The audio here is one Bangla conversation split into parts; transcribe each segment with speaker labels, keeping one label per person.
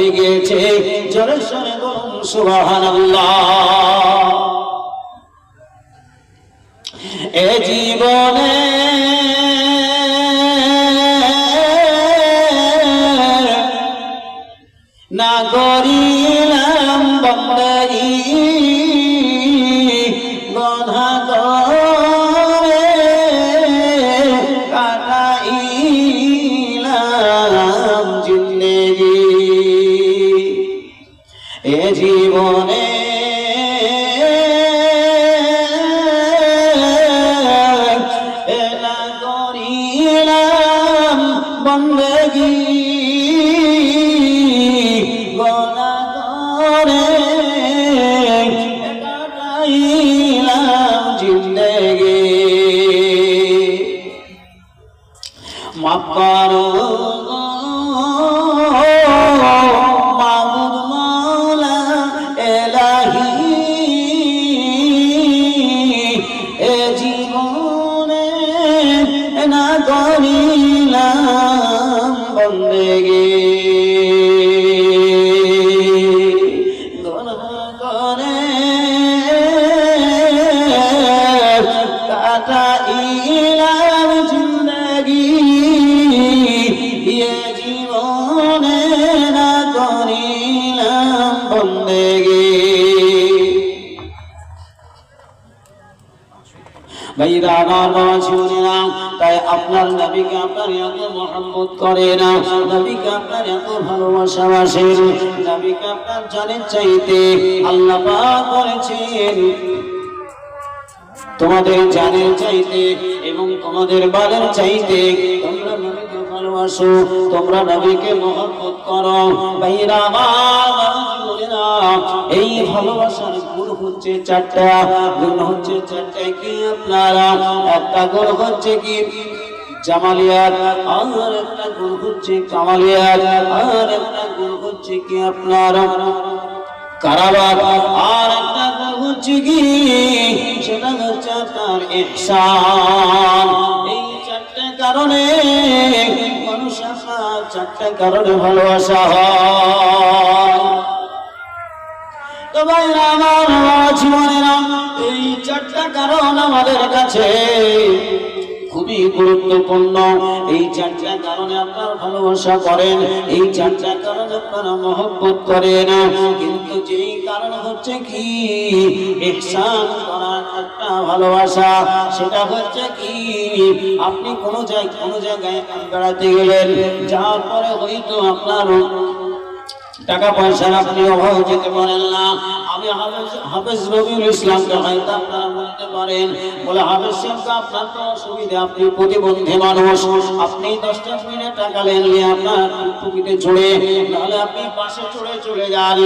Speaker 1: হয়ে গিয়েছে। জোরে সোরে বলুন সুবহানাল্লাহ। এ জীবনে না করিলাম বন্দেগী, গধা করে কাটাইলাম জিন্দেগী। এ জীবনে না করিলাম বন্দেগী, মাফ করো মাবুদ মওলা এলাহি, এ জীবনে না করিলাম বন্দেগী, গুনাহ করে কাটাইলাম জিন্দেগী। জীবনে না করিলাম বন্দেগী। ভাইরা আমার বাবা শুনে না, তাই আপনার নবীকে আপনার এত মহব্বত করে না, নবীকে আপনার এত ভালোবাসা বাসেন, নবীকে আপনার জানের চাইতে আল্লাহ পাক করেছেন তোমাদের জানের চাইতে এবং তোমাদের বালের চাইতে তোমরা নবীকে ভালোবাসো, তোমরা নবীকে মহব্বত করো। ভাইরা আমার বলে না, এই ভালোবাসার গুণ হচ্ছে চারটা। গুণ হচ্ছে চারটা কি আপনারা? একটা গুণ হচ্ছে কি জামালিয়াত, আর একটা গুণ হচ্ছে কামালিয়াত, আর একটা গুণ হচ্ছে কি আপনার কারাবাত, আর একটা গুণ হচ্ছে কি সেটা হচ্ছে আপনার ইহসান। এই চারটে কারণে মানুষ আপনার চারটে কারণে ভালোবাসা হয়। তো ভাইরা আমার জীবনেরা, এই চারটা কারণ আমাদের কাছে খুবই গুরুত্বপূর্ণ। এই চারটা কারণে আপনার ভালোবাসা করেন, এই চারটা কারণে আপনারা মহব্বত করেন। কিন্তু যেই কারণ হচ্ছে কি ইহসান করার একটা ভালোবাসা, সেটা হচ্ছে কি আপনি কোনো জায়গায় বেড়াতে গেলেন, যাওয়ার পরে হয়তো আপনার টাকা পয়সার আপনি অভাব যেতে পারেন না। আমি হাফেজ রবিউল ইসলামকে হয়তো আপনারা বলতে পারেন, বলে হাফেজ সাহেব আপনার তো অসুবিধা, আপনি প্রতিবন্ধী মানুষ, আপনি 10টা মিনিট টাকা নিয়ে আপনার টুপিতে চড়ে, নাহলে আপনি পাশে চড়ে চলে যান।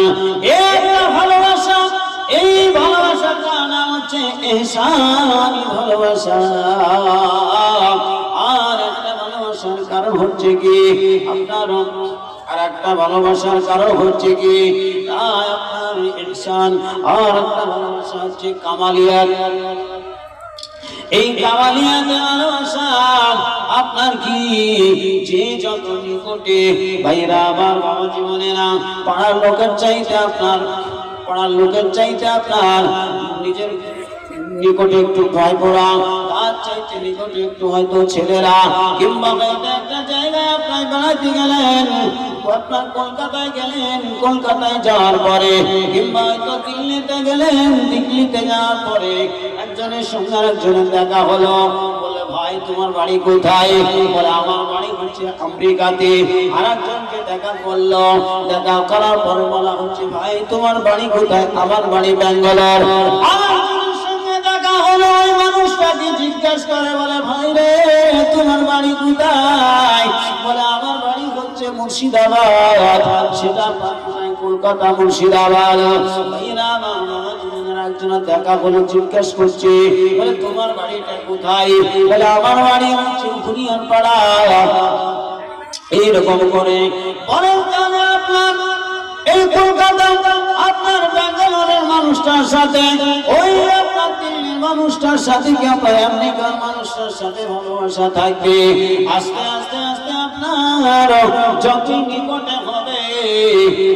Speaker 1: এটা ভালোবাসা। এই ভালোবাসার নাম হচ্ছে ইহসানি ভালোবাসা। আর একটা ভালোবাসার কারণ হচ্ছে কি আপনার, আর একটা ভালোবাসার কারণ হচ্ছে কি আপনার ইহসান, আর একটা ভালোবাসা হচ্ছে কামালিয়াত। এই কামালিয়াত ভালোবাসা আপনার কি যে যত নিকটে, ভাইরা আমার বাবা জীবনে না, পাড়ার লোকের চাইতে আপনার নিজের নিকটে একটু ভয় পড়া, তার চাইতে নিকটে একটু হয়তো ছেলেরা, কিংবা একটা জায়গায় আপনার বেড়াতে গেলেন, আপনার কলকাতায় গেলেন, কলকাতায় যাওয়ার পরে, কিংবা হয়তো দিল্লিতে গেলেন, দিল্লিতে যাওয়ার পরে একজনের সঙ্গে আরেকজনের দেখা হলো, বলে ভাই তোমার বাড়ি কোথায়? বলে আমার বাড়ি হচ্ছে আমেরিকাতে। আর একজনকে দেখা করলো, দেখা করার পরে বলা হচ্ছে ভাই তোমার বাড়ি কোথায়? আমার বাড়ি ব্যাঙ্গালোর। ওই মানুষটাকে জিজ্ঞাসা করে, বলে ভাই রে তোমার বাড়ি কোথায়? বলে আমার বাড়ি হচ্ছে মুর্শিদাবাদ। সেটা কলকাতা মুর্শিদাবাদ। একজনের দেখা হলো, জিজ্ঞাসা করছে, বলে তোমার বাড়িটা কোথায়? বলে আমার বাড়ি হচ্ছে ঘুরিয়ার পাড়া। এইরকম করে বলেন আপনার এই কলকাতা আপনার ব্যাঙ্গালোরের মানুষটার সাথে, ওই আপনার দিল্লির মানুষটার সাথে কি আপনার আমেরিকার মানুষটার সাথে ভালোবাসা থাকবে। আস্তে আস্তে আস্তে আপনার যত নিকটে হবে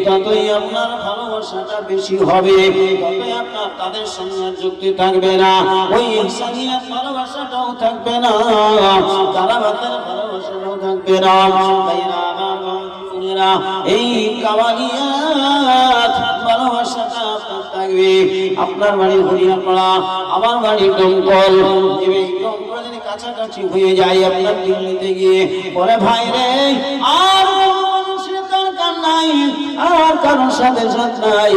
Speaker 1: ততই আপনার ভালোবাসাটা বেশি হবে, ততই আপনার তাদের সঙ্গে যুক্তি থাকবে না, ওই ইনসানিয়াত ভালোবাসাটাও থাকবে না, জালাবাতের ভালোবাসাটাও থাকবে না। এই কাওয়ালিয়াত ভালোবাসাটা আপনার থাকবে। আপনার বাড়ি হরিয়াপাড়া, আমার বাড়ি ডোমকল, এই ডোমকল যদি কাছাকাছি হয়ে যায় আপনার দিল্লিতে গিয়ে বলে ভাই রে আর নাই, আর কারোর সাথে সাথ নাই,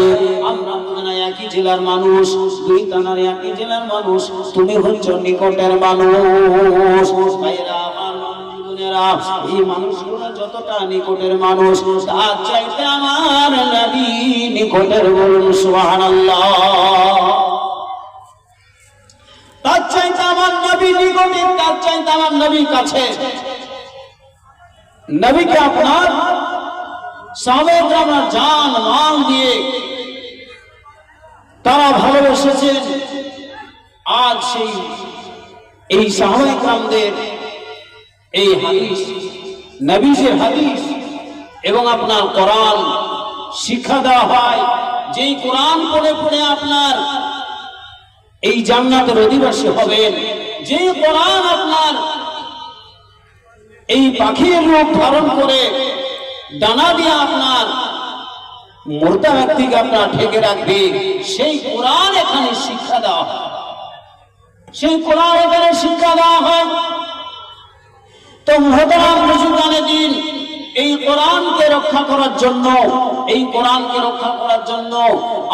Speaker 1: আমরা একই জেলার মানুষ, দুই থানার একই জেলার মানুষ, তুমি হচ্ছ নিকটের মানুষ। ভাইরা আমার বোনেরা, এই মানুষগুলো যতটা নিকটের মানুষ, তার চাইতে আমার নবী নিকটের, বলুন সুবহানাল্লাহ। তার চাইতে আমার নবী নিকটে, তার চাইতে আমার নবী কাছে। নবীকে আপনার সাহাবায়ে আমার জান মাল দিয়ে তারা ভালোবেসেছেন। আজ সেই এই সাহাবায়ে কেরামদের এই হাদিস, নবীজির হাদিস এবং আপনার কোরআন শিক্ষা দেওয়া হয়, যেই কোরআন পড়ে পড়ে আপনার এই জান্নাতের অধিবাসী হবেন, যেই কোরআন আপনার এই পাখির রূপ ধারণ করে ডানা দিয়ে আপনার মুর্দা ব্যক্তিকে আপনার ঢেকে রাখবে, সেই কোরআন এখানে শিক্ষা দেওয়া হয়, সেই কোরআন এখানে শিক্ষা দেওয়া হয়। তো মুহতারাম বুজুর্গানে দিন, এই কোরআনকে রক্ষা করার জন্য, এই কোরআনকে রক্ষা করার জন্য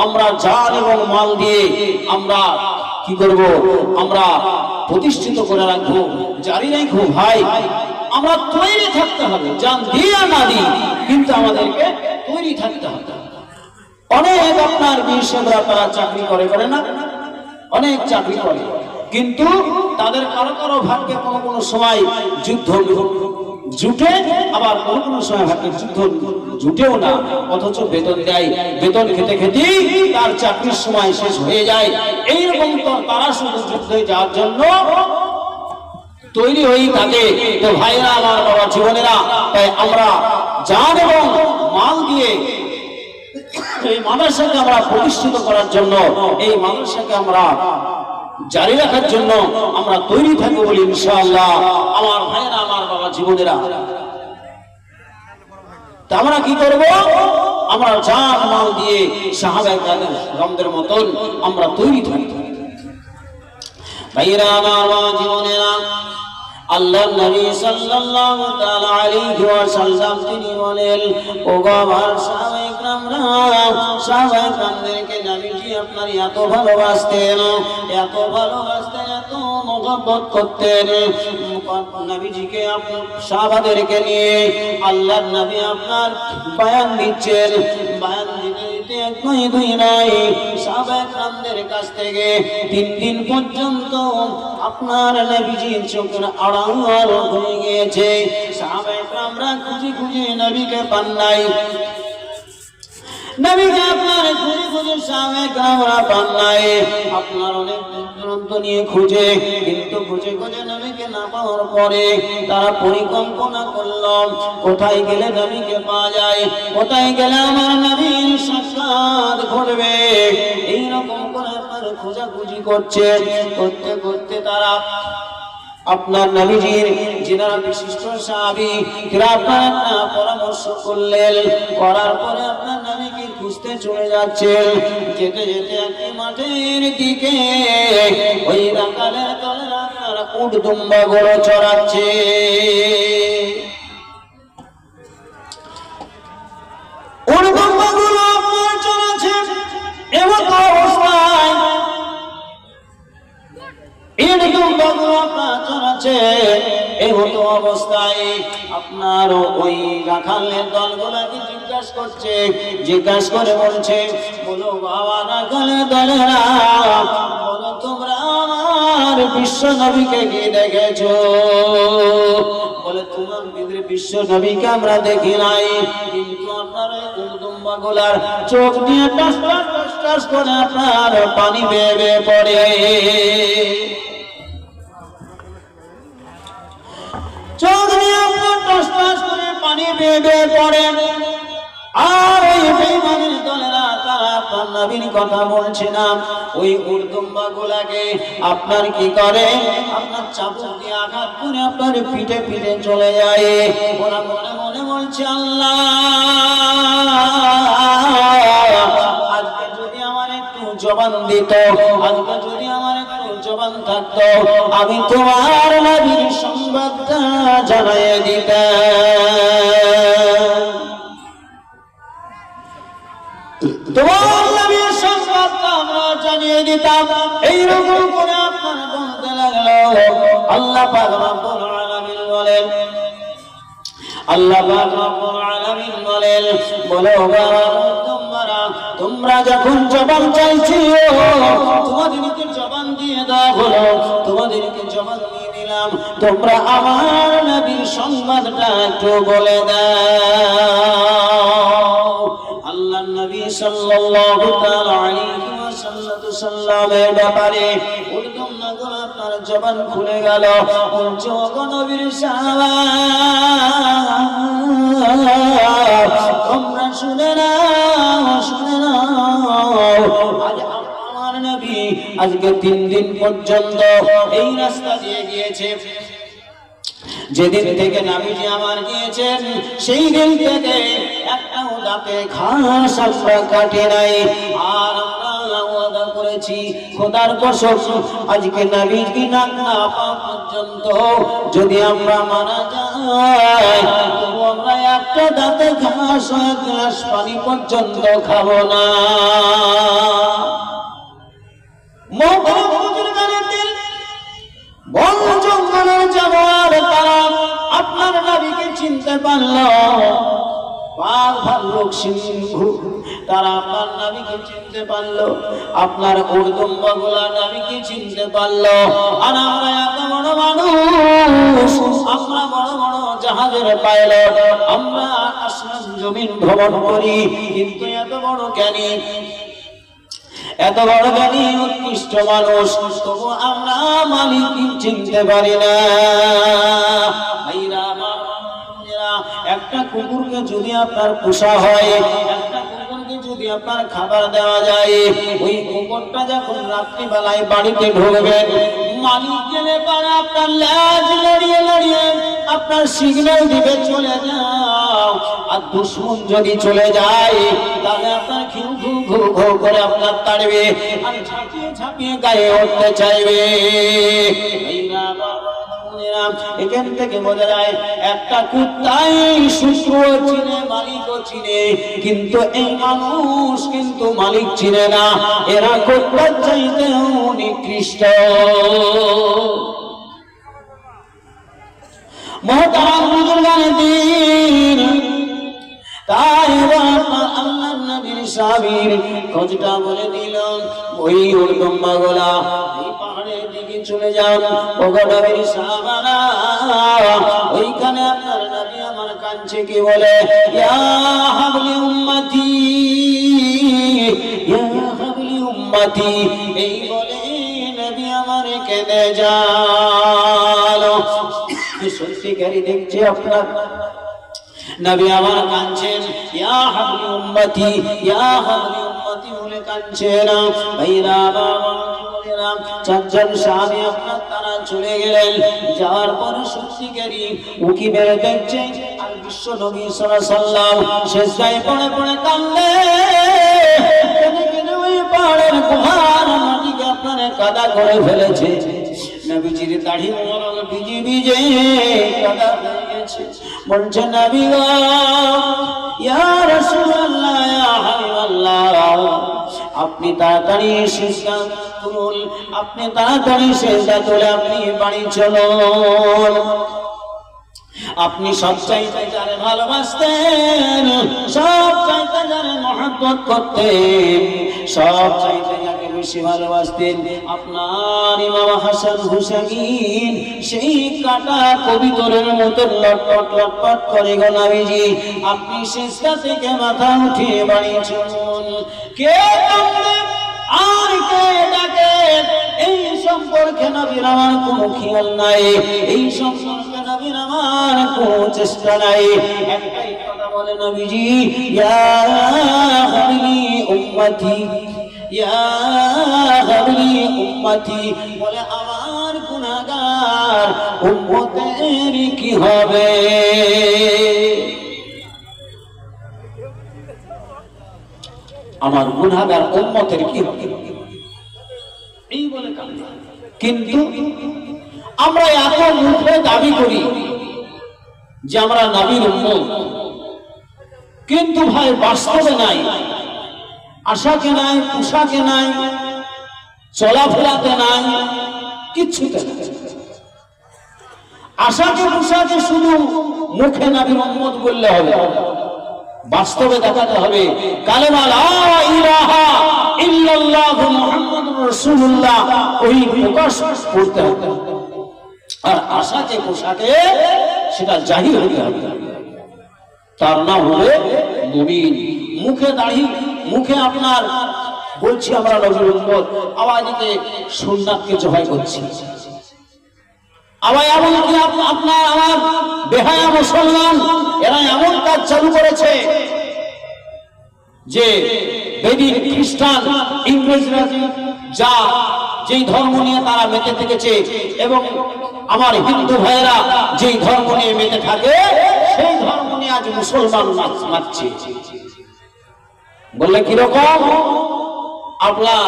Speaker 1: আমরা জান এবং মাল দিয়ে আমরা কি করব? আমরা প্রতিষ্ঠিত করে রাখবো, জারি রাখবো। ভাই আমরা তৈরি থাকতে হবে, জান দিয়ে না দিই, কিন্তু আমাদেরকে তৈরি থাকতে হবে। অনেক আপনার বিশেষজ্ঞরা তারা চাকরি করে না, অনেক চাকরি করে, কিন্তু তাদের কারো কারো ভাগ্যে কোনো কোনো সময় যুদ্ধ জুটে, আবার কোনো কোনো সময় ভাগ্যে যুদ্ধ জুটেও না, অথচ বেতন দেয়, বেতন খেতে খেতে তার চাকরির সময় শেষ হয়ে যায়। এইরকম তো তারা শুধু যুদ্ধে যাওয়ার জন্য তৈরি হয়ে থাকে। তো ভাইরা আমার, বাবা জীবনেরা, তাই আমরা জান এবং মাল দিয়ে এই মাদ্রাসাকে আমরা প্রতিষ্ঠিত করার জন্য, এই মাদ্রাসাকে আমরা জারি রাখার জন্য আমরা তৈরি থাকবো বলি ইনশাআল্লাহ। আমার ভাইরা, আমার বাবা জীবনেরা, তা আমরা কি করব? আমরা জান মাল দিয়ে সাহাবায়ে কেরামদের মতন আমরা তৈরি থাকবো। ভাইরা আমার বাবা জীবনেরা, আল্লাহর নবী সাল্লাল্লাহু তাআলা আলাইহি ওয়াসাল্লাম তিনি বলেন, ও গো আমার সাহাবায়ে কেরামরা, সাহাবায়ে কেরামদেরকে নবীজি আপনার এত ভালোবাসতেন, এত ভালোবাসতেন, এত মহব্বত করতেন। নবীজিকে আপনার সাহাবাদেরকে নিয়ে আল্লাহর নবী আপনার বয়ান দিচ্ছেন, বয়ান দিতে এক নয় দুই নয়, সাহাবায়ে কেরামদের কাছ থেকে 3 দিন পর্যন্ত আপনার নবীজির চোখের আড়াল হয়ে গিয়েছে। সাহাবায়ে কেরামরা খুঁজে খুঁজে নবীকে পান নাই, নবীকে আপনার খুঁজে খুঁজে সাহাবায়ে কেরামরা পান নাই। আপনার অনেক দূরান্ত নিয়ে খুঁজে, কিন্তু খুঁজে খুঁজে নবীকে না পাওয়ার পরে তারা পরিকল্পনা করল, কোথায় গেলে নবীকে পাওয়া যায়, কোথায় গেলে আমার নবীর সাক্ষাৎ ঘটবে। এইরকম করে আপনার খোঁজাখুঁজি করছে, করতে করতে তারা আপনার নবীজির যিনারা বিশিষ্ট সাহাবী, তারা আপনার একটা পরামর্শ করলেন, করার পরে আপনার নবীকে খুঁজতে চলে যাচ্ছেন। যেতে যেতে একটি মাঠের দিকে ওই রাখালের তলে আপনার উট দুম্বা গুলো চড়াচ্ছে। উট দুম্বা গুলো আপনার চড়াচ্ছে, এমন অবস্থায় অবস্থায় আপনার ওই রাখালের দলগুলাকে জিজ্ঞাসা করে বলছে, বলো বাবা রাখালের দলেরা, বলো তোমরা আমার বিশ্ব নবীকে কি দেখেছো? বলে তোমার বিশ্ব নবীকে আমরা দেখি নাই, কিন্তু আপনার দুম্বা গোলার চোখ দিয়ে টস টস টস করে আপনার পানি বেয়ে বেয়ে পড়ে, চোখ দিয়ে আপনার টস টস করে পানি বেয়ে বেয়ে পড়ে। আপনার নবীর কথা বলছে না, ওই উর্দুম্বা গুলাকে আপনার কি করে, আপনার চাবুক দিয়ে আঘাত করে আপনার পিঠে পিঠে চলে যায়। ওরা মনে মনে বলছে আল্লাহ, আজকে যদি আমার একটু জবান দিত, আজকে যদি আমার একটু জবান থাকতো, আমি তোমার নবীর সংবাদটা জানিয়ে দিতাম, তোমার নবীর সংবাদটা আমরা জানিয়ে দিতাম। এইরকম করে আপনার বলতে লাগলো। আল্লাহ পাক রব্বুল আলামিন বলেন, আল্লাহ পাক রব্বুল আলামিন বলেন, বলো তোমরা যখন জবান চাইছো, তোমাদেরকে জবান দিয়ে দেওয়া হলো, তোমাদেরকে জবান দিয়ে দিলাম, তোমরা আমার নবীর সংবাদটা একটু বলে দাও। আল্লাহর নবী সাল্লাল্লাহু তাআলা আলাইহি ওয়াসাল্লামের ব্যাপারে উর্দুম নগর আপনার জবান খুলে গেল। বলছে ওগো নবীর সাহাবা, তোমরা শুনে নাও, শুনে নাও, আজ আমার নবী আজকে 3 দিন পর্যন্ত এই রাস্তা দিয়ে গিয়েছে। যেদিন থেকে নবীজি আমার গিয়েছেন, সেই দিন থেকে একটাও দাঁতে ঘাস আমরা কাটে নাই। আর আমরা ওয়াদা করেছি খোদার কসম, আজকে নবীজি না পাওয়া পর্যন্ত যদি আমরা মারা যাই, তবু আমরা একটা দাঁতে ঘাস, এক গ্লাস পানি পর্যন্ত খাবো না। বন জঙ্গলের জানোয়ার তারা আপনার নবীকে চিনতে পারল, বাঘ ভাল্লুক সিংহ তারা আপনার নবীকে চিনতে পারল, আপনার উর্দুম্বা গুলা নবীকে চিনতে পারল। আর আমরা এত বড় মানুষ, আমরা বড় বড় জাহাজের পাইলট, আমরা আসমান জমিন ভ্রমণ করি, কিন্তু এত বড় জ্ঞানী, এত বড় জ্ঞানী উৎকৃষ্ট মানুষ, তবু আমরা মালিক চিনতে পারি না। একটা কুকুরকে যদি আপনার পোষা হয়, একটা কুকুরকে যদি আপনার খাবার দেওয়া যায়, ওই কুকুরটা যখন রাত্রিবেলায় বাড়িতে ঢুকবেন, মালিক গেলে পারে আপনার লেজ লড়িয়ে লড়িয়ে আপনার সিগন্যাল দিবে চলে যাও। আর দুশ্মন যদি চলে যায়, তাহলে আপনার ঘু ঘু ঘু ঘু করে আপনার তাড়বে আর ঝাঁপিয়ে ঝাঁপিয়ে গায়ে উঠতে চাইবে। এখান থেকে বোঝা যায় একটা কুত্তাই শত্রু চিনে, মালিকও চিনে, কিন্তু এই মানুষ কিন্তু মালিক চিনে না। এরা কুত্তার চাইতেও নিকৃষ্ট। মুহতারাম বুজুর্গান দ্বীন, তাই আল্লাহর নবীর সাহাবীর খোঁজটা বলে দিল। ওই উর্দুম্বা গোলা এই পাহাড়ের দিকে চলে যান, ওগো নবীর সাহাবারা, ওইখানে আপনার নবী আমার কাছে কি বলে, ইয়া হাবলি উম্মতি, ইয়া হাবলি উম্মতি, এই বলে নবী আমার কেঁদে যান। সত্যিকারী দেখছে আপনার নবী আমার কাঁদছেন, ইয়া হাবলি উম্মতি, ইয়া হাবলি উম্মতি বলে কাঁদছেন। ভাইরা বাবা বলেরা, 4 জন সাহাবী আপনার তারা চলে গেলেন। যাওয়ার পরে সত্যিকারী উকি মেরে দেখছে আর বিশ্ব নবী সাল্লাল্লাহু আলাইহি ওয়াসাল্লাম সেজদায় পড়ে পড়ে কাঁদলেন। ওই পাহাড়ের গুহার মাটিকে আপনার কাদা করে ফেলেছে। নবীজির দাড়ি মোবারক ভিজে ভিজে কাদা হয়ে গেছে। বলছে নবী গো, ইয়া রাসূলুল্লাহ, ইয়া হাবিবাল্লাহ, আপনি তাড়াতাড়ি সিজদা তুলুন, আপনি তাড়াতাড়ি সিজদা তুলে আপনি বাড়ি চলুন। আপনি সব চাইতে যারে ভালোবাসতেন, সব চাইতে যারে মহব্বত করতেন, সব চাইতে যাকে বেশি ভালোবাসতেন, আপনার ইমাম হাসান হুসাইন সেই কাটা কবিতরের মতো লটপট লটপট করে গো নবীজি, আপনি সিজদা থেকে মাথা উঠিয়ে বাড়ি চলুন। কে কাঁদে আর কে ডাকে, এই সম্পর্কে নবীর আমার কোনো খেয়াল নাই, এই সম্পর্কে নবীর আমার কোনো চেষ্টা নাই। একটাই কথা বলে নবীজি, ইয়া হাবিলি উম্মতি ইয়া হাবলি উম্মতি, বলে আমার গুনাহগার উম্মতের কি হবে? আমার গুনাহগার উম্মতের কি হবে এই বলে কাঁদে। কিন্তু আমরা এত মুখে দাবি করি যে আমরা নবীর উম্মত, কিন্তু ভাই বাস্তবে নাই, আশাকে নাই, পোশাকে নাই, চলাফেরাতে নাই, কিচ্ছুতে নাই। আশাকে পোশাকে শুধু মুখে নবীর উম্মত বললে হবে, বাস্তবে দেখাতে হবে কালেমা লা ইলাহা ইল্লাল্লাহু মুহাম্মাদুর রাসূলুল্লাহ ওই প্রকাশ করতে হবে। আর আশাকে পোশাকে সেটা জাহির হতে হবে, তার নাম হবে মুমিন। মুখে দাড়ি, মুখে আপনার বলছি আমরা নবীর উম্মত, আওয়াজে সুন্নাতকে জবাই করছি। আবার এমনকি আপনার আমার বেহায়া মুসলমান এরা এমন কাজ চালু করেছে যে বেদিন খ্রিস্টান ইংরেজরা যা যেই ধর্ম নিয়ে তারা মেতে থেকেছে এবং আমার হিন্দু ভাইয়েরা যেই ধর্ম নিয়ে মেতে থাকে সেই ধর্ম নিয়ে আজ মুসলমান মানছে। বললে কিরকম? আপনার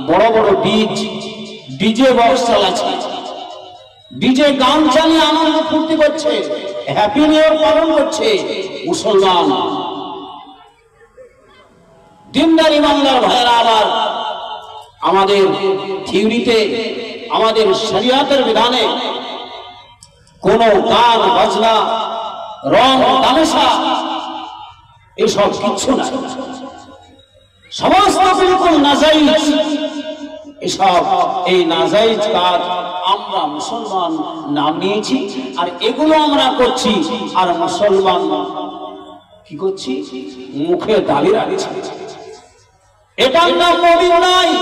Speaker 1: বড় বড় ডিজে বক্স চালাচ্ছে, ডিজে গান চালিয়ে আনন্দ ফুর্তি করছে, হ্যাপি নিউ ইয়ার পালন করছে মুসলমান। দিনদার ইমানদার ভাইয়েরা আবার আমাদের থিওরিতে, আমাদের শরিয়াতের বিধানে কোন গান বাজনা, রং তামাশা এসব কিচ্ছু না, সমস্ত বিলকুল নাজাইজ। এসব এই নাজাইজ কাজ আমরা মুসলমান নাম নিয়েছি আর এগুলো আমরা করছি, আর মুসলমান কি করছি? মুখে দাবি রাখছি। এটার নাম মুমিন নয়,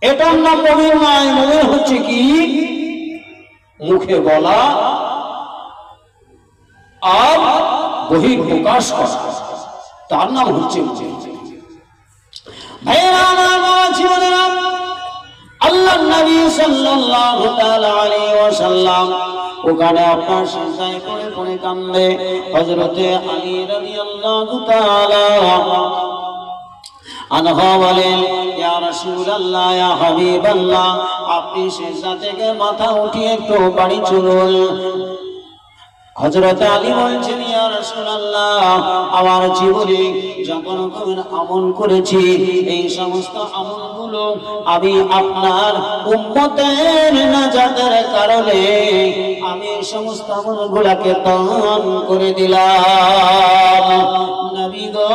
Speaker 1: এটার নাম মুমিন নয়। মুমিন হচ্ছে কি? মুখে বলা আর বহির প্রকাশ করা, তার নাম হচ্ছে মুমিন। ভাইয়েরা আমার জীবনেরা আল্লাহ নবী সাল্লাল্লাহু তাআলা আলাইহি ওয়াসাল্লাম ওখানে আপনার সিজদায় পড়ে পড়ে কান্দে। হযরতে আলী রাদিয়াল্লাহু তাআলা আনহু বলেন, ইয়া রাসূলুল্লাহ, ইয়া হাবিবাল্লাহ, আপনি সিজদা থেকে মাথা উঠিয়ে একটু বাড়ি চলুন। হযরত আলী বলছেন, ইয়া রাসূলুল্লাহ, আমার জীবনে যখন কোন আমল করেছি এই সমস্ত আমলগুলো আমি আপনার উম্মতের নাজাতের কারণে আমি এই সমস্ত আমলগুলোকে দান করে দিলাম। নবী গো,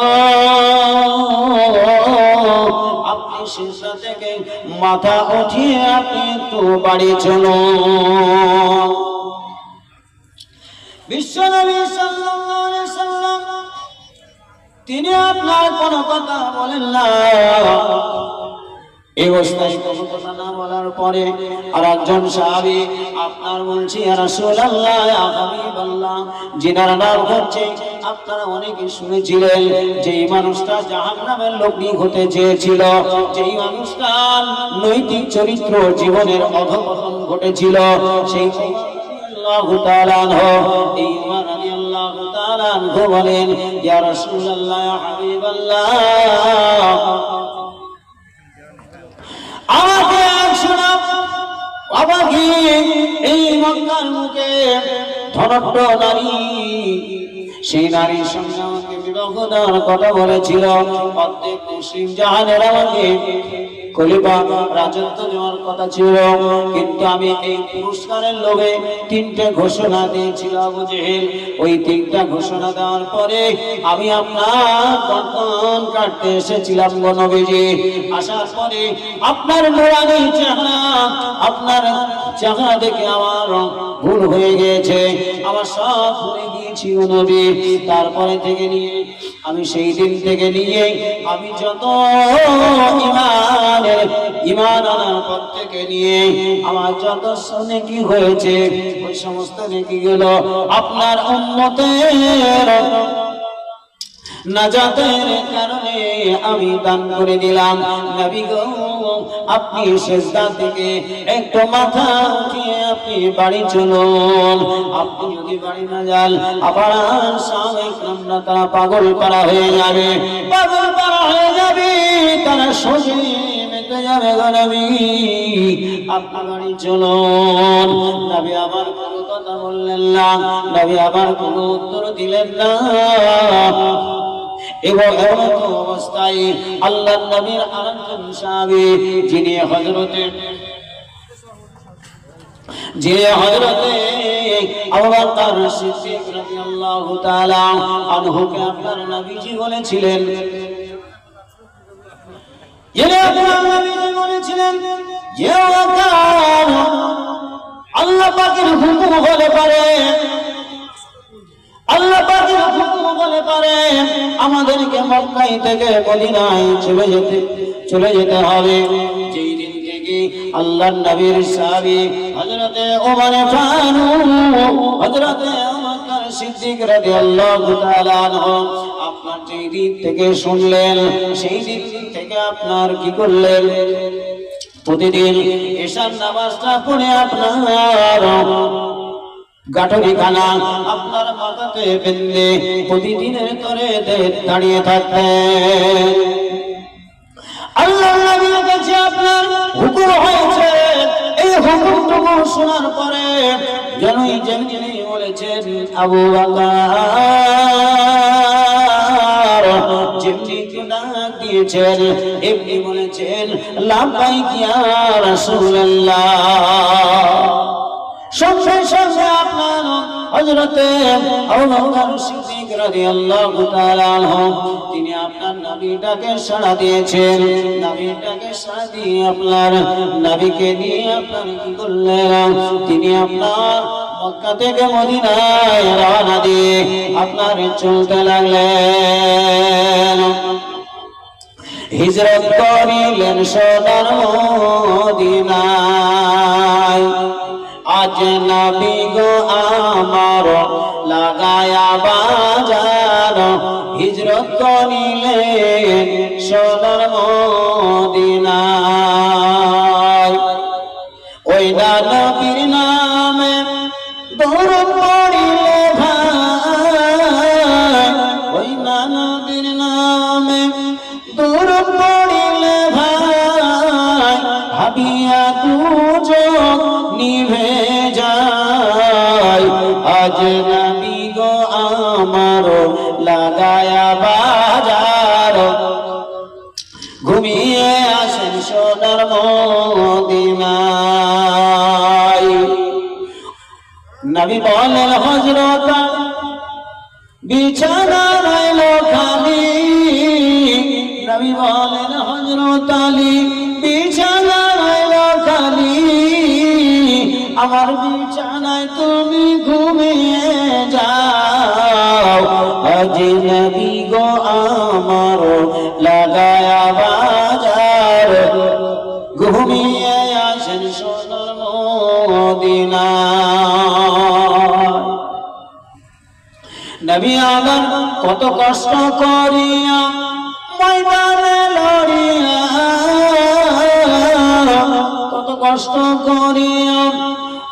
Speaker 1: আপনি সিজদা থেকে মাথা উঠিয়ে আপনি একটু বাড়ি চলুন। বিশ্বনবী সাল্লাল্লাহু আলাইহি ওয়াসাল্লাম তিনি আপনার কোন কথা বলেন না। এই অবস্থায় কোনো কথা না বলার পরে আর একজন সাহাবী আপনার বলছি, ইয়া রাসূলুল্লাহ, ইয়া হাবিবাল্লাহ, যিনার নাম হচ্ছে আপনারা অনেকে শুনেছিলেন যেই মানুষটা জাহান্নামের লোকনি হতে চেয়েছিল, যেই মানুষটার নৈতিক চরিত্র জীবনের অধঃপতন ঘটেছিল, সেই আল্লাহু তাআলা এই উমর রাদিয়াল্লাহু তাআলা আনহু বলেন, ইয়া রাসূলুল্লাহ, ইয়া হাবিবাল্লাহ, আমাকে শোনাও, আমাকে এই মক্কার মুখে ধনাঢ্য নারী, সেই নারীর সঙ্গে আমাকে বিবাহ দেওয়ার কথা বলেছিল। অর্ধেক মুসলিম জাহানের আমাকে খলিফা রাজত্ব দেওয়ার কথা ছিল, কিন্তু আমি এই পুরস্কারের লোভে তিনটে ঘোষণা দিয়েছিল আবু জেহেল। ওই তিনটা ঘোষণা দেওয়ার পরে আমি আপনার গর্দন কাটতে এসেছিলাম গো নবীজি। আসার পরে আপনার নুরানি চেহারা, আপনার চেহারা দেখে আমার ভুল হয়ে গিয়েছে, আমার সব ভুলে গিয়েছি গো নবী। তারপরে থেকে নিয়ে আমি সেই দিন থেকে নিয়ে আমি যত ঈমান আনার পর থেকে নিয়ে আমার যত নেকি হয়েছে ওই সমস্ত নেকিগুলো আপনার উম্মতের নাজাতের কারণে আমি দান করে দিলাম। নবী গো, আপনি সিজদা থেকে একটু মাথা উঠিয়ে আপনি বাড়ি চলুন। আপনি যদি বাড়ি না যান, আবার সাহাবায়ে কেরামরা তারা পাগল পারা হয়ে যাবে, পাগল পারা হয়ে যাবে, তারা সোজে মেতে যাবে। গো নবী, আপনি বাড়ি চলুন। নবী আবার কোনো কথা বললেন না, নবী আবার কোনো উত্তর দিলেন না। এবং এমন অবস্থায় আল্লাহর নবীর আরেকজন সাহাবী, যিনি হযরতে আবু বকর সিদ্দিক রাদিয়াল্লাহু তাআলা আনহুকে আপনার নবীজি বলেছিলেন, যে আল্লাহ পাকের হুকুম হলে পারে, আল্লাহ পাকের হুকুম হলে পারে আমাদেরকে মক্কা থেকে মদিনায় চলে যেতে হবে। যেই দিন থেকে আল্লাহর নবীর সাহাবী হযরতে ওমর ফারুক, হযরতে আবু বকর সিদ্দিক রাদিয়াল্লাহু তাআলা আনহু আপনার যেই দিন থেকে শুনলেন, সেই দিন থেকে আপনার কি করলেন, প্রতিদিন এশার নামাজটা পড়ে আপনার গাঠরি খানা আপনার মাথাতে বেঁধে প্রতিদিনের তরে দাঁড়িয়ে থাকতেন। আল্লাহর নবীর কাছে আপনার হুকুম হয়েছে, এই হুকুমটুকু শোনার পরে যেমনি বলেছেন আবু বকর, যেমনি ডাক দিয়েছেন এমনি বলেছেন লাব্বাইক ইয়া রাসূলুল্লাহ। সঙ্গে সঙ্গে আপনার হযরতে আবু বকর সিদ্দিক রাদিয়াল্লাহু তাআলা আনহু তিনি আপনার নবীটাকে সাড়া দিয়েছেন। নবীটাকে সাড়া দিয়ে আপনার নবীকে নিয়ে আপনার কি করলেন, তিনি আপনার মক্কা থেকে মদিনায় রওনা দিয়ে আপনার চলতে লাগলেন। হিজরত করিলেন সোনার মদিনায়। আজ নবী গো আমার লাগায়া বাজার, হিজরত করিলেন সোনার মদিনায়। ওই নবীর নামে দরুদ পড়িলে ভাই, ওই নবীর নামে দরুদ পড়িলে ভাই, ভাবিয়া দুজন নিভে যায়। আজ নবী গো আমার লাগায়া বাজার, ঘুমিয়ে আসেন সোনার মদিনায়। নবী বলেন হযরত বিছানা রইল খালি, নবী বলেন হযরত আলী বিছানা রইল খালি, আমার বিছানায় তুমি ঘুমিয়ে যাও। আজ নবী গো আমার লাগায়া বাজার, ঘুমিয়ে আসেন সোনার মদিনায়। নবী আবার কত কষ্ট করিয়া ময়দানে লড়িয়া, কত কষ্ট করিয়া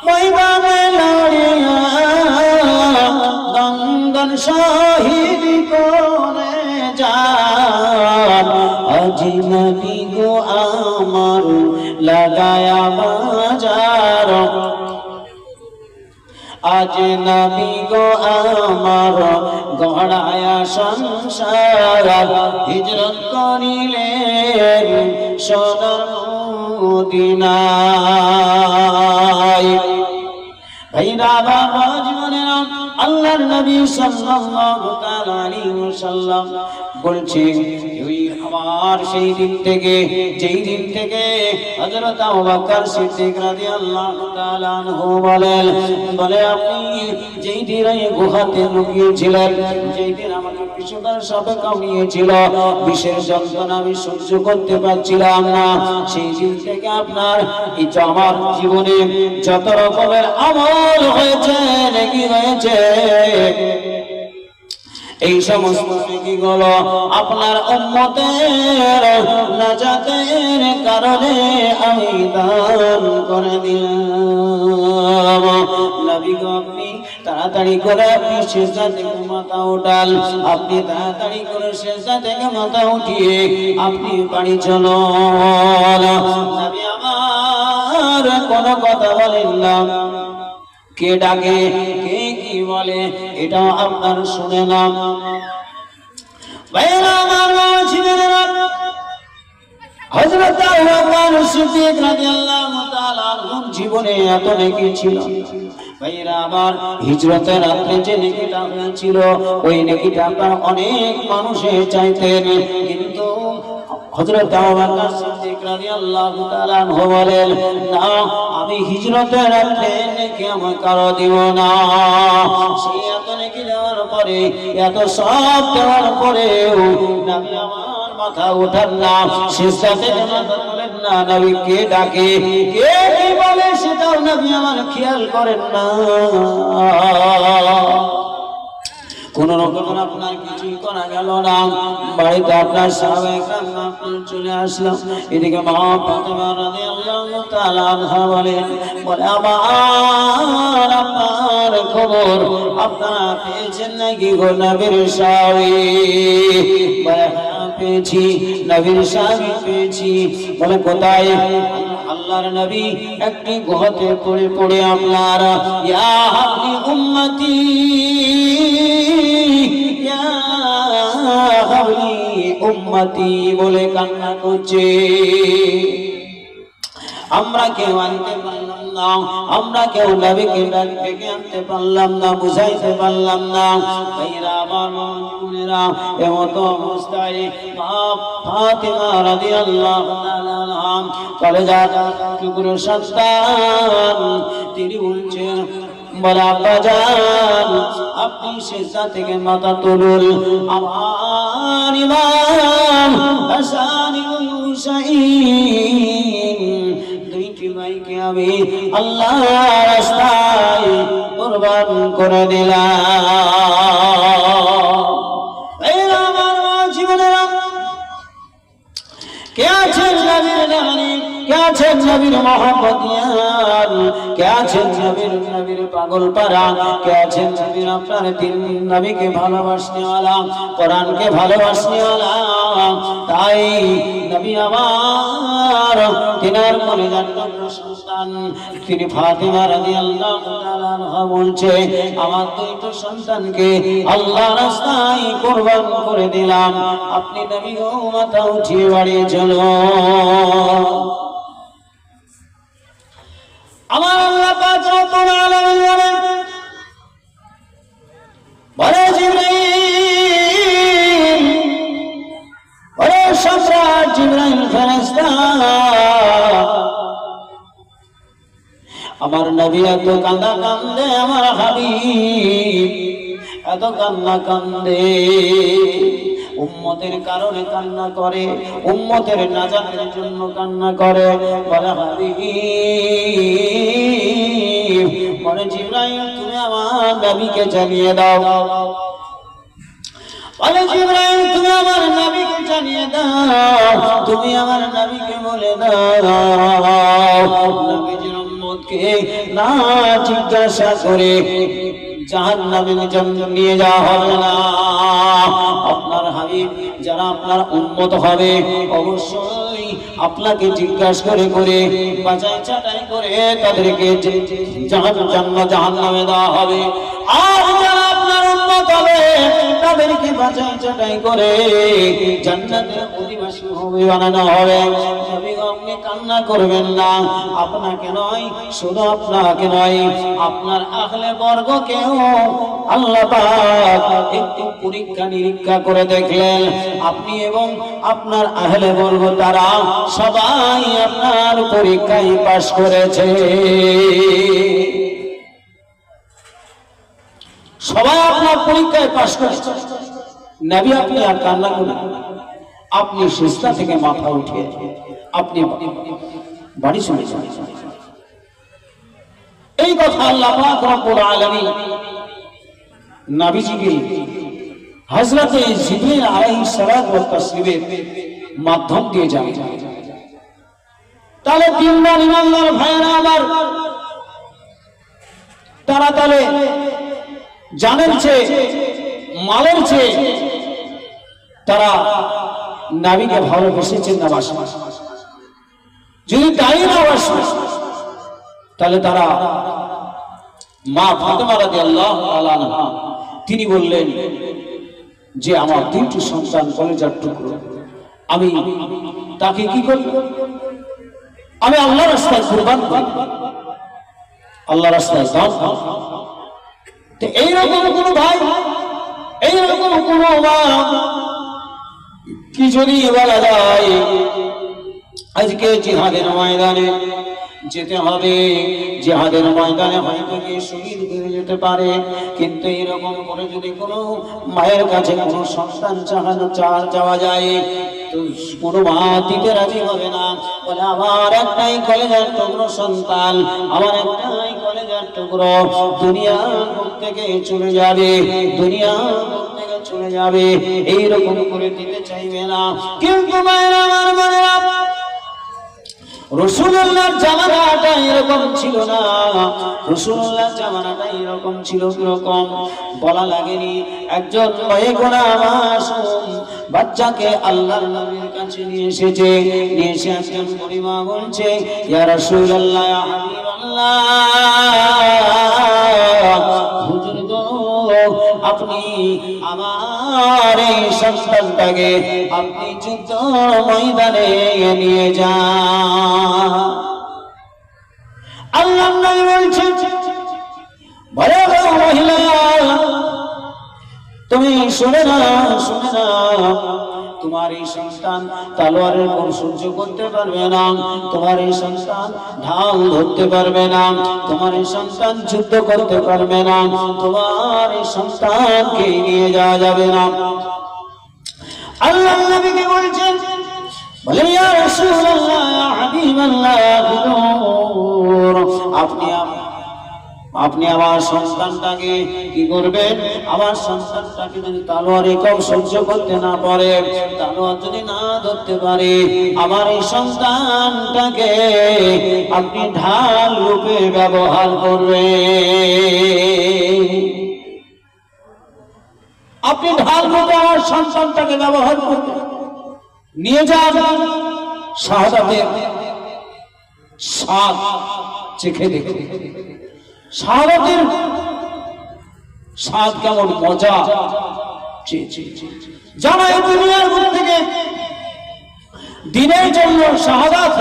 Speaker 1: ময়দানে লড়িয়া, দন্দন শহীদ করে যান। আজ নবী গো আমার লাগায়া বাজার, আজ নবী গো আমার গড়ায়া সংসার, হিজরত করিলেন সোনার মদিনায়। ভাইরা বাবা জীবনের আল্লাহর নবী সাল্লাল্লাহু তাআলা আলাইহি ওয়াসাল্লাম বলছেন, ওই আমার সেই দিন থেকে, যেই দিন থেকে হযরত আবু বকর সিদ্দিক রাদিয়াল্লাহু তাআলা আনহু বলে আপনি যেই দিন এই গুহাতে লুকিয়েছিলেন, যেই দিন আমাকে পিছুটার সাপে কামড়িয়েছিল, বিশেষ যন্ত্রণা আমি সহ্য করতে পারছিলাম না, সেই দিন থেকে আপনার এই আমার জীবনে যত রকমের আমল হয়েছে, নেকি হয়েছে, এই সমস্ত নেকিগুলো আপনার উম্মতের নাজাতের কারণে আমি দান করে দিলাম। নবী গো আপনি তাড়াতাড়ি করে আপনি সিজদা থেকে মাথা উঠান, আপনি তাড়াতাড়ি করে সিজদা থেকে মাথা উঠিয়ে আপনি বাড়ি চলুন। নবী আমার কোনো কথা বলেন না, কে ডাকে কে কি বলে এটা আপনার শুনে না। হযরত আবু বকর সিদ্দিক রাদিয়াল্লাহু তাআলা আনহুর জীবনে এত নেকি ছিল ভাইরা আমার, হিজরতের রাতে যে নেকিটা ছিল ওই নেকিটা আপনার অনেক মানুষের চাইতেন, কিন্তু হযরত আবু বকর সিদ্দিক রাদিয়াল্লাহু তাআলা আনহু বলেন না, আমি হিজরতের রাতে নেকি আমি কারো দিব না। সেই এত নেকি দেওয়ার পরে এত সব দেওয়ার পরেও নবী আমার মাথা ওঠান না, সিজদা থেকে মাথা তোলেন না। নবী কে ডাকে কে কি বলে সেটাও নবী আমার খেয়াল করেন না। কোন রকম আপনার কিছুই করা গেল না, বাড়িতে আপনার সাহাবায়ে কেরাম আপনার চলে আসলো। এদিকে মা ফাতেমা রাদিয়াল্লাহু তাআলা আনহা বলে আমার আপনার খবর আপনারা পেয়েছেন নাকি গো নবীর শাওই? বলে হ্যাঁ পেয়েছি, নবীর শাওই পেয়েছি। বলে কোথায়? আল্লাহর নবী একটি গুহাতে পড়ে পড়ে আপনার ইয়া হাবলি উম্মতি উম্মতি বলে কান্না করছে। আমরা কেউ আনতে পারলাম না, আমরা কেউ নবীকে ডেকে আনতে পারলাম না, বুঝাইতে পারলাম না। ভাইরা আমার বোনেরা, এমত অবস্থায় মা ফাতেমা রাদিয়াল্লাহু তাআলা আনহা কলেজা টুকরো সন্তান তিনি বলছেন বলে আব্বাজান আপনি সিজদা থেকে মাথা তুলুন, আমার ইমাম হাসান ইবনে হুসাইন দুইটি ভাইকে আমি আল্লাহর রাস্তায় কুরবান করে দিলাম। এই আমার জীবনেরা কে আছেন নবীর জানি, কে আছেন নবীর মহব্বতিয়ান, কে আছেন নবীর পাগল পারা, কে আছেন নবীর আপনার দিন নবীকে ভালোবাসনেওয়ালা, কোরআনকে ভালোবাসনেওয়ালা। তাই নবী আমার তিনার কলেজার সন্তান তিনি ফাতেমা রাদিয়াল্লাহু তাআলা আনহা বলছে আমার দুইটা সন্তানকে আল্লাহর রাস্তায় কুরবান করে দিলাম, আপনি নবী গো মাথা উঠিয়ে বাড়ি চলুন। আমার আল্লাহ পাক রব্বুল আলামিন বলেন বলে জিবরাইল বলে সম্রাট জিবরাইল ফেরেশতা আমার নবী এত কান্না কান্দে, আমার হাবিব এত কান্না কান্দে, উম্মতের কারণে কান্না করে, উম্মতের নাজাতের জন্য কান্না করে। বলে হাবিব বলে জিবরাইল তুমি আমার নবীকে জানিয়ে দাও, বলে জিবরাইল তুমি আমার নবীকে জানিয়ে দাও, তুমি আমার নবীকে বলে দাও নবীর উম্মতকে না জিজ্ঞাসা করে জাহান্নামের জন্য নিয়ে যাওয়া হবে না। আপনার হাবিব যারা আপনার উম্মত হবে অবশ্যই আপনাকে জিজ্ঞাসা করে করে বাছাই ছাঁটাই করে তাদেরকে জাহান্নামে দেওয়া হবে। আর যারা আপনার উম্মত হবে তাদেরকে বাছাই ছাঁটাই করে জান্নাতের অধিবাসী হবে বানানো হবে। নবী আপনি কান্না করবেন না, আপনাকে নয়, শুধু আপনাকে নয়, আপনার আহলে বর্গকেও আল্লাহ পাক একটু পরীক্ষা নিরীক্ষা করে দেখলেন, আপনি এবং আপনার আহলে বর্গ তারা সবাই আপনার পরীক্ষায় পাস করেছে। সবাই আপনার পরীক্ষায় পাস করেছে। নবী আপনি আর কান্না করুন, আপনি সিজদা থেকে মাথা উঠিয়ে আপনি বাড়ি চলে যান। এই কথা আল্লাহ পাক রব্বুল আলামিন নবীজিকে হযরতে জিবরিল আলাইহিস সালাতু ওয়াস তাসলিমের মাধ্যম দিয়ে যাবে। তাহলে দিনদার ইমানদার ভাইরা আমার, তারা তাহলে জানের চেয়ে মালের চেয়ে তারা নবীকে ভালোবেসেছেন না বাসেন? যদি তাই না বাসেন তাহলে তারা মা ফাতেমা রাদিয়াল্লাহু তাআলা আনহা তিনি বললেন যে আমার দুইটি সন্তান কলেজার টুকরো, আমি তাকে কি করব? আমি আল্লাহর রাস্তায় কুরবান করব, আল্লাহর রাস্তায় দান করব। তো এইরকম কোন ভাই, এইরকম কোন মা কি যদি বলা যায় আজকে জিহাদের ময়দানে যেতে হবে, জিহাদের ময়দানে হয়তো গিয়ে শহীদ হয়ে যেতে পারে, কিন্তু এরকম করে যদি কোনো মায়ের কাছে কোনো সন্তান চাওয়া যায় তো কোনো মা দিতে রাজি হবে না। বলে আমার একটাই কলেজার টুকরো সন্তান, আমার একটাই কলেজার টুকরো দুনিয়ার বুক থেকে চলে যাবে, দুনিয়ার বুক থেকে চলে যাবে, এইরকম করে দিতে চাইবে না। কিন্তু মায়ের আমার মানেরা রাসূলুল্লাহর জামানাটা এরকম ছিল না, রাসূলুল্লাহর জামানাটা এরকম ছিল। কিরকম বলা লাগেনি, একজন মেয়েগোনা মাসুম বাচ্চাকে আল্লাহর নবীর কাছে নিয়ে এসেছে, নিয়ে এসে একজন পরিমা বলছে ইয়া রাসূলুল্লাহ ইয়া হাবিবাল্লাহ, হুজুর গো আপনি আমার এই সন্তানটাকে আপনি যুদ্ধ ময়দানে নিয়ে যান। আল্লাহর নবী বলছেন বলে মহিলা তুমি শুনে না, শুনে না, তোমার এই সন্তান তলোয়ারের কোন সহ্য করতে পারবে না, তোমার এই সন্তান ঢাল ধরতে পারবে না, তোমার এই সন্তান যুদ্ধ করতে পারবে না, তোমার এই সন্তানকে নিয়ে যাওয়া যাবে না। আল্লাহ নবীকে বলছেন বলে ইয়া রাসূলুল্লাহ ইয়া হাবিবাল্লাহ, আপনি আমার সন্তানটাকে কি করবেন? আমার সন্তানটাকে যদি তলোয়ারে কম সহ্য করতে না পারে, তলোয়ার যদি না ধরতে পারে, আমার এই সন্তানটাকে আপনি ঢাল রূপে ব্যবহার করবেন, আপনি ঢাল রূপে আমার সন্তানটাকে ব্যবহার করবেন। নিয়ে যান, শাহাদাতের স্বাদ চেখে দেখুন, শাহাদাতের স্বাদ কেমন মজা। যারা এই দুনিয়ার বুক থেকে দিনের জন্য শাহাদাত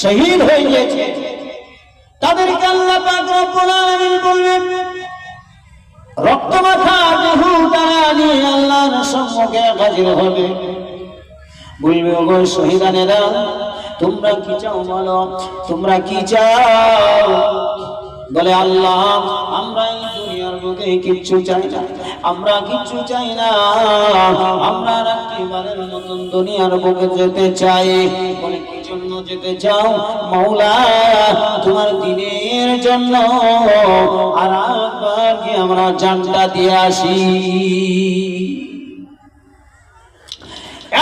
Speaker 1: শহীদ হয়ে গিয়েছে তাদেরকে আল্লাহ পাক রব্বুল আলামিন বলবেন রক্তমাখা দেহ তারা নিয়ে আল্লাহর সম্মুখে হাজির হবে, বলবে ওগো শহীদানেরা তোমরা কি চাও বলো, তোমরা কি চাও? বলে আল্লাহ আমরা এই দুনিয়ার বুকে কিচ্ছু চাই না, আমরা কিচ্ছু চাই না, আমরা রাত্রিবারের মতন দুনিয়ার বুকে যেতে চাই। বলে কি জন্য যেতে চাও? মাওলা তোমার দিনের জন্য আর একবার কি আমরা জানটা দিয়ে আসি।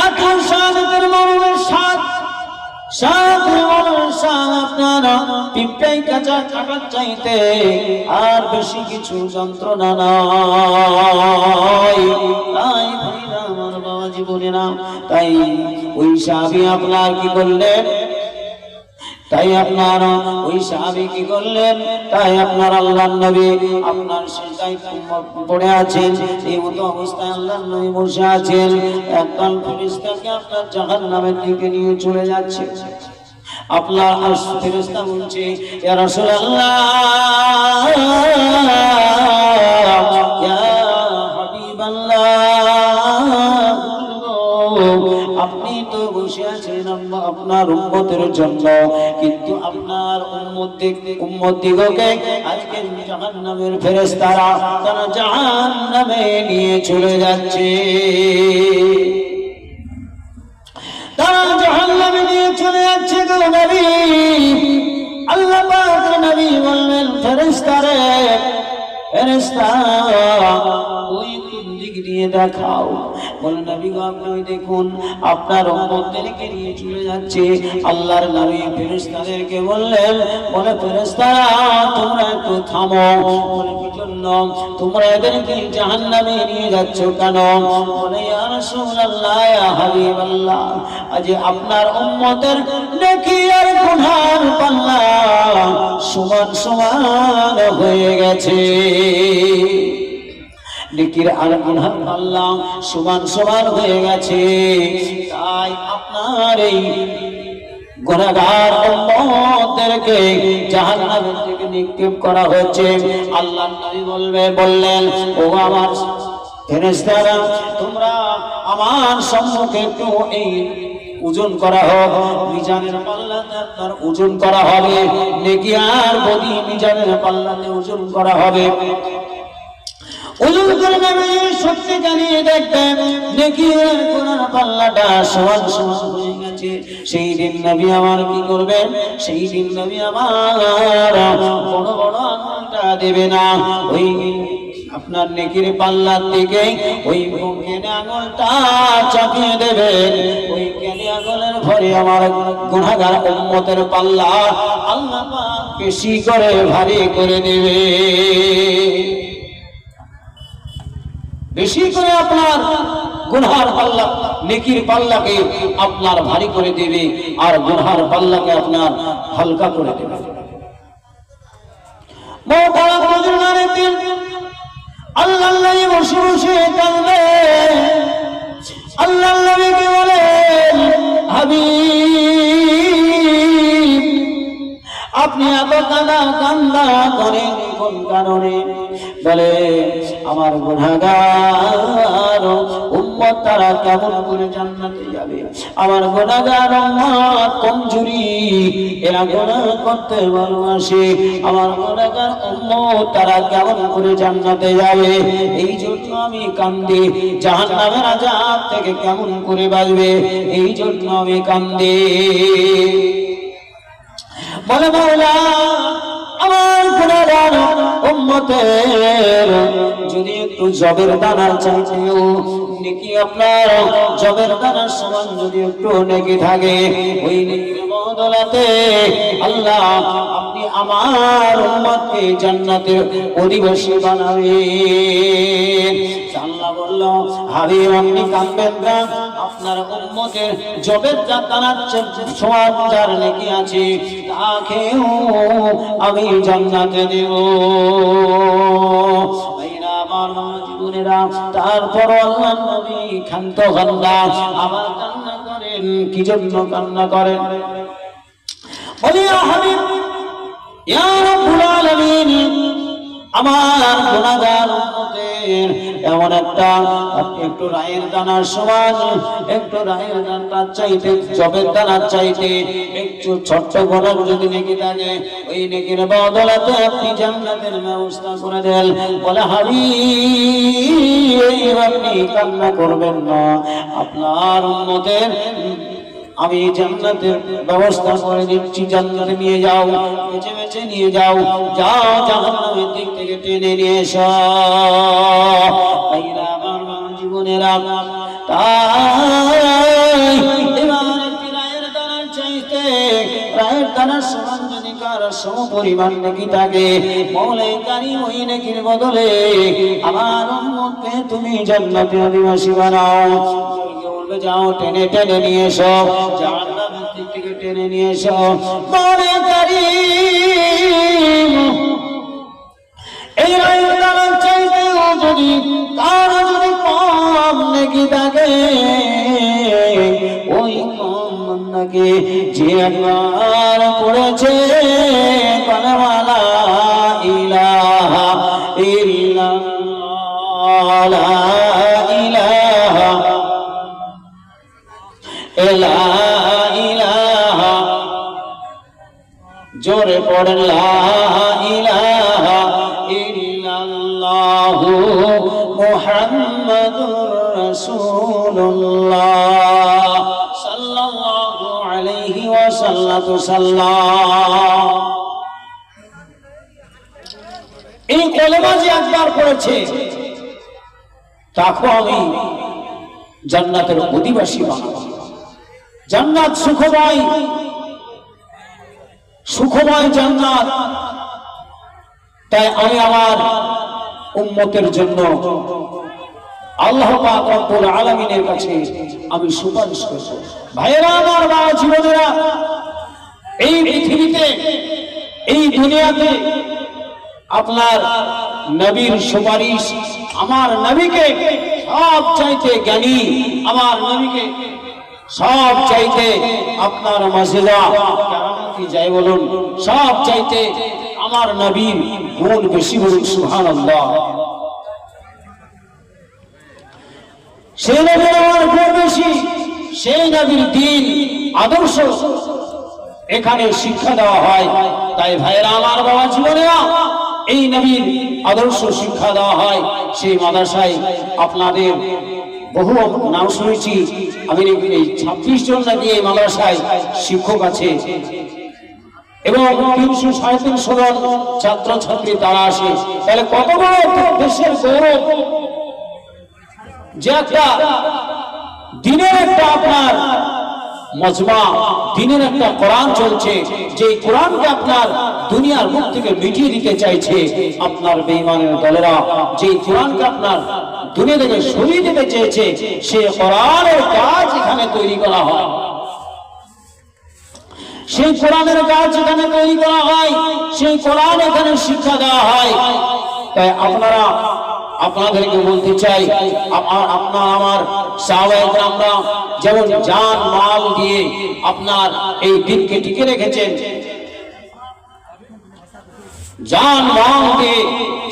Speaker 1: এত শাহাদাতের মর্মের স্বাদ, শাহাদাতের মর্মের স্বাদ আপনারা পিঁপড়াই কাঁচা কাটার চাইতে আর বেশি কিছু যন্ত্রণা নয়। তাই ভাইরা আমার বাবাজি বলে না, তাই ওই সাহাবী আপনার কি করলেন? তাই আপনার ওই সাহাবী কি করলেন? তাই আপনার আল্লাহর নবী আপনার সিজদায় পড়ে আছেন, এই মতো অবস্থায় আল্লাহর নবী বসে আছেন, একদল ফেরেশতাকে আপনার জাহান্নামের দিকে নিয়ে চলে যাচ্ছে। আপনার ফেরেশতা বলছে ইয়া রাসূলুল্লাহ ইয়া হাবিবাল্লাহ, আপনি তো বসে আছেন আপনার উম্মতের জন্য, কিন্তু আপনার উম্মতদিগকে আজকে জাহান্নামের ফেরেশতারা তারা জাহান্নামে নিয়ে চলে যাচ্ছে, তারা জাহান্নামে নিয়ে চলে যাচ্ছে। গো নবী, আল্লাহ পাক নবী বললেন ফেরেশতারে, ফেরেশতা ওই কোন দিক দিয়ে নিয়ে দেখাও। বলে নবী গো আপনি দেখুন আপনার উম্মতদেরকে নিয়ে চলে যাচ্ছে। আল্লাহর নবী ফেরেশতাদেরকে বললেন, বলে ফেরেশতারা তোমরা একটু থামো। বলে কি জন্য? তোমরা এদেরকে জাহান্নামে নিয়ে যাচ্ছ কেন? বলে ইয়া রাসূলুল্লাহ ইয়া হাবিবাল্লাহ, আজ আপনার উম্মতের নেকি আর গুনার পাল্লা সমান সমান হয়ে গেছে। নেকির আর গুনার পাল্লা সমান সমান হয়ে গেছে। তাই আপনার এই গুনাহগার উম্মতদেরকে জাহান্নামের দিকে নিক্ষেপ করা হচ্ছে। আল্লাহর নবী বললেন, ও আমার ফেরেশতারা, তোমরা আমার সম্মুখে একটু এই ওজন করা হোক, মিজানের পাল্লাতে আপনার ওজন করা হবে। নেকি আর বদি মিজানের পাল্লাতে ওজন করা হবে। ওজন করে নবী সত্যি জানিয়ে দেখবেন নেকি আর গুনার পাল্লাটা সমান সমান হয়ে গেছে। সেই দিন নবী আমার কি করবেন? সেই দিন নবী আমার বড় বড় আঙুলটা দেবে না, ওই আপনার নেকির পাল্লার দিকে ওই কেনে আঙুলটা চাপিয়ে দেবেন। ওই কেনে আঙুলের ভরে আমার গুনাহগার উম্মতের পাল্লা আল্লাহ পাক বেশি করে ভারী করে দেবে। বেশি করে আপনার গুনার পাল্লা, নেকির পাল্লাকে আপনার ভারী করে দেবে, আর গুনার পাল্লাকে আপনার হালকা করে দেবে। আল্লাহ নবী বসে বসে কাঁদবে। আল্লাহ নবীকে বলেন, হাবিব আপনি এত কান্না করেন কোন কারণে? বলে আমার গুনাহগার উম্মত তারা কেমন করে জান্নাতে যাবে? আমার গুনাহগার উম্মত কমজোরি, এরা গুনাহ করতে ভালোবাসে। আমার গুনাহগার উম্মত তারা কেমন করে জান্নাতে যাবে? এই জন্য আমি কান্দি। জাহান্নামের আযাব থেকে কেমন করে বাঁচবে? এই জন্য আমি কান্দি। বলে মাওলা আমার গুনাহগার উম্মতের যদি একটু জবের দানার চাইতেও নেকি আপনার জবের দানার সমান যদি একটু নেকি থাকে, ওই নেকির বদলাতে আল্লাহ আপনি আমার উম্মতকে জান্নাতের অধিবাসী বানাবেন। আল্লাহ বলল, হাবিব আপনি কাঁদবেন না, আপনার উম্মতের জবের দানার সমান যার নেকি আছে তাকেও আমি জান্নাতে দেব। তারপর আল্লাহ নবী ক্ষান্ত কান্না আবার কান্না করেন। কি জন্য কান্না করেন? বলি ইয়া হাবিব ইয়া রাব্বুল আলামিন, আমার গুনাহগার উম্মতের এমন একটা একটু রায়ের দানার সমান, একটু রায়ের দানার চাইতে জবের দানার চাইতে একটু ছোট্ট গুনাহ যদি নেকি থাকে, ওই নেকির বদলাতে আপনি জান্নাতের ব্যবস্থা করে দেন। বলে হাবিব আপনি কান্না করবেন না, আপনার উম্মতের আমি জান্নাতের ব্যবস্থা করে দিচ্ছি। জান্নাতে নিয়ে যাও, বেছে বেছে নিয়ে যাও, যাও জাহান্নামের দিক থেকে টেনে নিয়ে এসো। ভাইরা আমার জীবনেরা, তাই এবার একটি রায়ের দানার চাইতে রায়ের দানার সমান যদি কার সমপরিমাণ নেকি থাকে, মওলাই কারীম ওই নেকির বদলে আমার উম্মতকে তুমি জান্নাতের অধিবাসী বানাও। যাও টেনে টেনে নিয়ে এসো, জাহান্নামের দিক থেকে টেনে নিয়ে এসো। মওলাই কারীম এই রায়ের দানার চাইতেও যদি কার যদি কম নেকি থাকে, ওই কম বান্দাকে যে একবার পড়েছে কালেমা লা ইলাহা ইল্লাল্লাহ, লা ইলাহা লা ইলাহা, জোরে পড়েন লা ইলাহা ইল্লাল্লাহু মুহাম্মাদুর রাসূলুল্লাহ সাল্লাল্লাহু আলাইহি ওয়াসাল্লাম। এই কলেমা যে একবার পড়েছে তাকে আমি জান্নাতের অধিবাসী বানাবো। জান্নাত সুখময়, সুখময় জান্নাত। তাই আমি আমার উম্মতের জন্য আল্লাহ পাক রব্বুল আলামিনের কাছে আমি সুপারিশ করব। ভাইয়েরা আমার, বাবা জীবনেরা, এই পৃথিবীতে, এই দুনিয়াতে আপনার নবীর সুপারিশ, আমার নবীকে সব চাইতে জ্ঞানী, আমার নবীকে সব চাইতে আপনার মর্যাদা কেরামতি যাই বলুন, সব চাইতে আমার নবীর গুণ বেশি বলুন সুবহানাল্লাহ। সেই নবীর আমার গুণ বেশি, সেই নবীর দ্বীন আদর্শ এখানে শিক্ষা দেওয়া হয়। তাই ভাইরা আমার, বাবা জীবনেরা, এই নবীর আদর্শ শিক্ষা দেওয়া হয় সেই মাদ্রাসায়। আপনাদের বহু নাম শুনেছি আমি, এই 26 জন নাকি এই মাদ্রাসায় শিক্ষক আছে এবং 300-350 জন ছাত্র ছাত্রী তারা আসে। তাহলে কত বড় দেশের গৌরব যে একটা দিনের একটা আপনার মজমা, দিনের একটা কোরআন চলছে, যে কোরআনকে আপনার দুনিয়ার মুখ থেকে মিটিয়ে দিতে চাইছে আপনার বেঈমানের দলেরা, যে কোরআনকে আপনার দুনিয়া থেকে সরিয়ে দিতে চেয়েছে, সেই কোরআনের কাজ এখানে তৈরি করা হয়, সেই কোরআনের কাজ এখানে তৈরি করা হয়, সেই কোরআন এখানে শিক্ষা দেওয়া হয়। তাই আপনারা, আপনাদেরকে বলতে চাই, আপনার আমার সাহাবায়ে কেরামরা যেমন জান মাল দিয়ে আপনার এই দিনকে টিকে রেখেছেন, জান মাল দিয়ে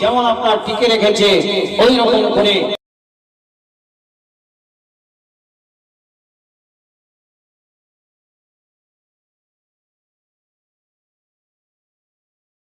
Speaker 1: যেমন আপনার টিকে রেখেছে, ওই রকম করে